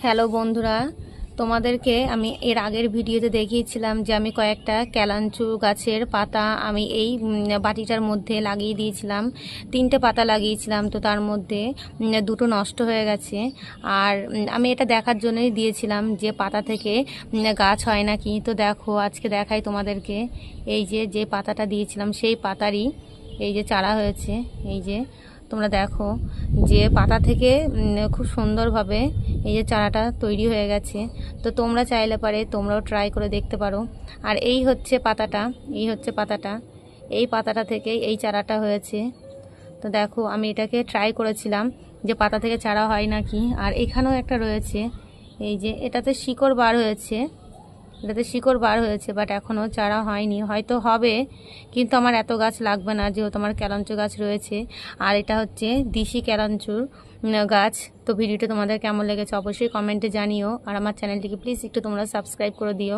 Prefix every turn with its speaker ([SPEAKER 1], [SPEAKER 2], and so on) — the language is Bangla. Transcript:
[SPEAKER 1] হ্যালো বন্ধুরা, তোমাদেরকে আমি এর আগের ভিডিওতে দেখিয়েছিলাম যে আমি কয়েকটা ক্যালাঞ্চু গাছের পাতা আমি এই বাটিটার মধ্যে লাগিয়ে দিয়েছিলাম। 3টে পাতা লাগিয়েছিলাম, তো তার মধ্যে দুটো নষ্ট হয়ে গেছে। আর আমি এটা দেখার জন্যই দিয়েছিলাম যে পাতা থেকে গাছ হয় নাকি। তো দেখো, আজকে দেখাই তোমাদেরকে। এই যে পাতাটা দিয়েছিলাম সেই পাতারই এই যে চারা হয়েছে। এই যে তোমরা দেখো যে পাতা থেকে খুব সুন্দরভাবে এই যে চারাটা তৈরি হয়ে গেছে। তো তোমরা চাইলে পারে তোমরাও ট্রাই করে দেখতে পারো। আর এই হচ্ছে পাতাটা, এই পাতাটা থেকে এই চারাটা হয়েছে। তো দেখো, আমি এটাকে ট্রাই করেছিলাম যে পাতা থেকে চারা হয় নাকি। আর এখানেও একটা রয়েছে, এই যে এটাতে শিকড় বার হয়েছে, বাট এখনও চারা হয়নি, হয়তো হবে, কিন্তু আমার এত গাছ লাগবে না যেহেতু আমার ক্যালাঞ্চু গাছ রয়েছে। আর এটা হচ্ছে দেশি ক্যালাঞ্চুর গাছ। তো ভিডিওটা তোমাদের কেমন লেগেছে অবশ্যই কমেন্টে জানিও। আর আমার চ্যানেলটিকে প্লিজ একটু তোমরা সাবস্ক্রাইব করে দিও।